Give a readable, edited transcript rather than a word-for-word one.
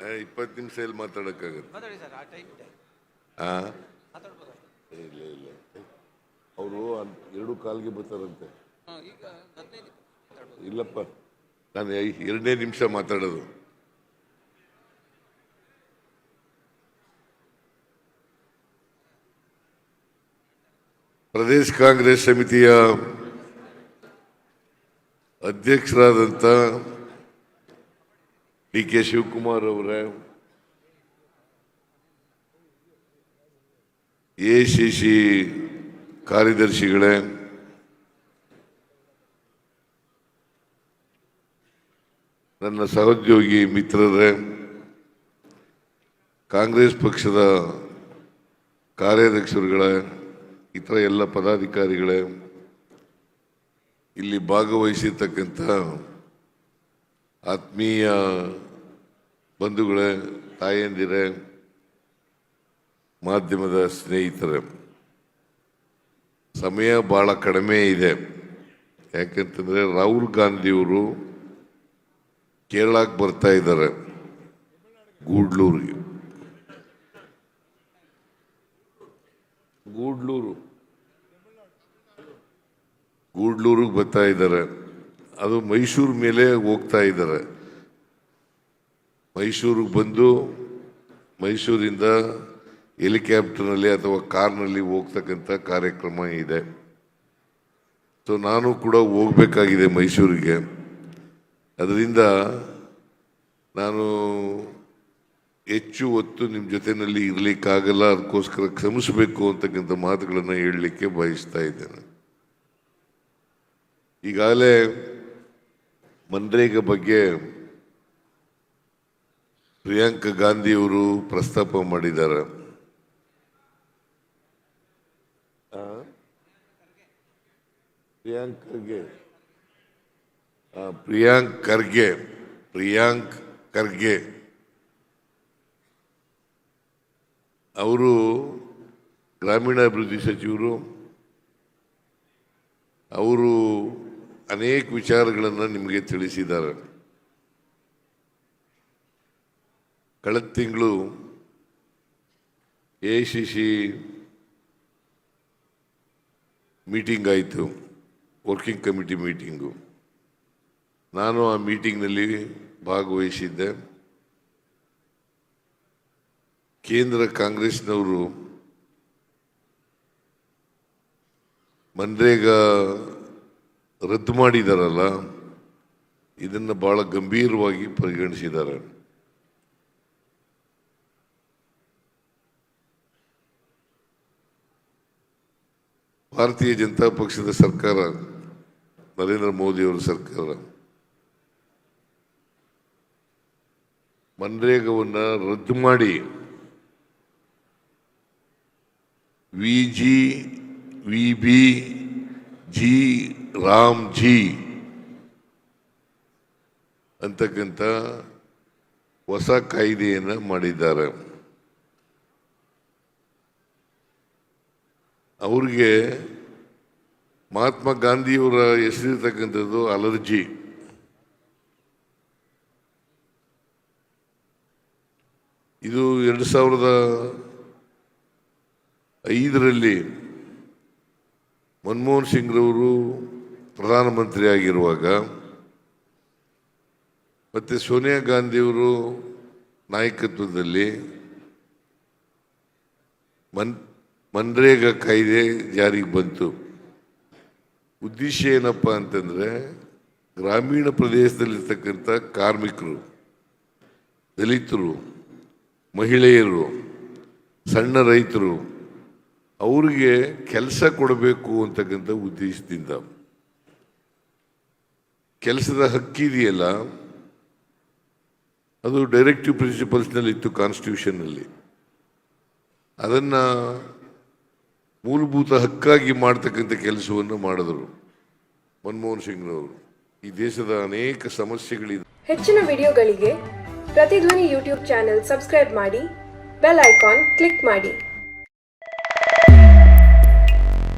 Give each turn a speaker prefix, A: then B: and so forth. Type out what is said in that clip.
A: 20 ನಿಮಿಷ ಎಲ್ಲಿ ಮಾತಾಡೋಕ್ಕಾಗುತ್ತೆ? ಇಲ್ಲ ಇಲ್ಲ, ಅವರು 2:15 ಬರ್ತಾರಂತೆ. ಇಲ್ಲಪ್ಪ, ನಾನು 2 ನಿಮಿಷ ಮಾತಾಡೋದು. ಪ್ರದೇಶ ಕಾಂಗ್ರೆಸ್ ಸಮಿತಿಯ ಅಧ್ಯಕ್ಷರಾದಂಥ ಡಿ.ಕೆ. ಶಿವಕುಮಾರ್ ಅವರೇ, ಎ.ಸಿ.ಸಿ ಕಾರ್ಯದರ್ಶಿಗಳೇ, ನನ್ನ ಸಹೋದ್ಯೋಗಿ ಮಿತ್ರರೇ, ಕಾಂಗ್ರೆಸ್ ಪಕ್ಷದ ಕಾರ್ಯಾಧ್ಯಕ್ಷರುಗಳೇ, ಇತರ ಎಲ್ಲ ಪದಾಧಿಕಾರಿಗಳೇ, ಇಲ್ಲಿ ಭಾಗವಹಿಸಿರ್ತಕ್ಕಂಥ ಆತ್ಮೀಯ ಬಂಧುಗಳೇ, ತಾಯಂದಿರೇ, ಮಾಧ್ಯಮದ ಸ್ನೇಹಿತರೆ, ಸಮಯ ಬಹಳ ಕಡಿಮೆ ಇದೆ. ಯಾಕೆಂತಂದರೆ ರಾಹುಲ್ ಗಾಂಧಿಯವರು ಕೇರಳಕ್ಕೆ ಬರ್ತಾ ಇದ್ದಾರೆ, ಗೂಡ್ಲೂರಿಗೆ. ಗೂಡ್ಲೂರಿಗೆ ಬರ್ತಾ ಇದ್ದಾರೆ. ಅದು ಮೈಸೂರು ಮೇಲೆ ಹೋಗ್ತಾ ಇದ್ದಾರೆ. ಮೈಸೂರಿಗೆ ಬಂದು ಮೈಸೂರಿಂದ ಹೆಲಿಕಾಪ್ಟರ್ನಲ್ಲಿ ಅಥವಾ ಕಾರ್ನಲ್ಲಿ ಹೋಗ್ತಕ್ಕಂಥ ಕಾರ್ಯಕ್ರಮ ಇದೆ. ಸೊ ನಾನು ಕೂಡ ಹೋಗಬೇಕಾಗಿದೆ ಮೈಸೂರಿಗೆ. ಅದರಿಂದ ನಾನು ಹೆಚ್ಚು ಹೊತ್ತು ನಿಮ್ಮ ಜೊತೆಯಲ್ಲಿ ಇರಲಿಕ್ಕಾಗಲ್ಲ, ಅದಕ್ಕೋಸ್ಕರ ಕ್ಷಮಿಸಬೇಕು ಅಂತಕ್ಕಂಥ ಮಾತುಗಳನ್ನು ಹೇಳಲಿಕ್ಕೆ ಬಯಸ್ತಾ ಇದ್ದೇನೆ. ಈಗಾಗಲೇ ಮನ್ರೇಗಾ ಬಗ್ಗೆ ಪ್ರಿಯಾಂಕಾ ಗಾಂಧಿಯವರು ಪ್ರಸ್ತಾಪ ಮಾಡಿದ್ದಾರೆ. ಪ್ರಿಯಾಂಕ್ ಖರ್ಗೆ ಅವರು ಗ್ರಾಮೀಣಾಭಿವೃದ್ಧಿ ಸಚಿವರು. ಅವರು ಅನೇಕ ವಿಚಾರಗಳನ್ನು ನಿಮಗೆ ತಿಳಿಸಿದ್ದಾರೆ. ಕಳೆದ ತಿಂಗಳು ಎ.ಸಿ.ಸಿ ಮೀಟಿಂಗ್ ಆಯಿತು, ವರ್ಕಿಂಗ್ ಕಮಿಟಿ ಮೀಟಿಂಗು. ನಾನು ಆ ಮೀಟಿಂಗ್ನಲ್ಲಿ ಭಾಗವಹಿಸಿದ್ದೆ. ಕೇಂದ್ರ ಕಾಂಗ್ರೆಸ್ನವರು ಮನ್ರೇಗಾ ರದ್ದು ಮಾಡಿದಾರಲ್ಲ, ಇದನ್ನು ಬಹಳ ಗಂಭೀರವಾಗಿ ಪರಿಗಣಿಸಿದ್ದಾರೆ. ಭಾರತೀಯ ಜನತಾ ಪಕ್ಷದ ಸರ್ಕಾರ, ನರೇಂದ್ರ ಮೋದಿಯವರ ಸರ್ಕಾರ ಮನ್ರೇಗಾವನ್ನು ರದ್ದು ಮಾಡಿ ವಿ.ಜಿ. ರಾಮ್ಜಿ ಅಂತಕ್ಕಂಥ ಹೊಸ ಕಾಯ್ದೆಯನ್ನು ಮಾಡಿದ್ದಾರೆ. ಅವ್ರಿಗೆ ಮಹಾತ್ಮ ಗಾಂಧಿಯವರ ಹೆಸರಿರ್ತಕ್ಕಂಥದ್ದು ಅಲರ್ಜಿ. ಇದು 2005ರಲ್ಲಿ ಮನಮೋಹನ್ ಸಿಂಗ್ರವರು ಪ್ರಧಾನಮಂತ್ರಿ ಆಗಿರುವಾಗ ಮತ್ತು ಸೋನಿಯಾ ಗಾಂಧಿಯವರು ನಾಯಕತ್ವದಲ್ಲಿ ಮನ್ರೇಗಾ ಕಾಯ್ದೆ ಜಾರಿಗೆ ಬಂತು. ಉದ್ದೇಶ ಏನಪ್ಪ ಅಂತಂದರೆ, ಗ್ರಾಮೀಣ ಪ್ರದೇಶದಲ್ಲಿರ್ತಕ್ಕಂಥ ಕಾರ್ಮಿಕರು, ದಲಿತರು, ಮಹಿಳೆಯರು, ಸಣ್ಣ ರೈತರು, ಅವ್ರಿಗೆ ಕೆಲಸ ಕೊಡಬೇಕು ಅಂತಕ್ಕಂಥ ಉದ್ದೇಶದಿಂದ. ಕೆಲಸದ ಹಕ್ಕಿದೆಯಲ್ಲ, ಅದು ಡೈರೆಕ್ಟಿವ್ ಪ್ರಿನ್ಸಿಪಲ್ಸ್ನಲ್ಲಿತ್ತು ಕಾನ್ಸ್ಟಿಟ್ಯೂಷನ್ನಲ್ಲಿ. ಅದನ್ನು ಮೂಲಭೂತ ಹಕ್ಕಾಗಿ ಮಾಡ್ತಕ್ಕಂಥ ಕೆಲಸವನ್ನು ಮಾಡಿದರು ಮನಮೋಹನ್ ಸಿಂಗ್ರವರು. ಈ ದೇಶದ ಅನೇಕ ಸಮಸ್ಯೆಗಳಿದೆ.
B: ಹೆಚ್ಚಿನ ವಿಡಿಯೋಗಳಿಗೆ ಪ್ರತಿಧ್ವನಿ ಯೂಟ್ಯೂಬ್ ಚಾನೆಲ್ ಸಬ್ಸ್ಕ್ರೈಬ್ ಮಾಡಿ, ಬೆಲ್ ಐಕಾನ್ ಕ್ಲಿಕ್ ಮಾಡಿ.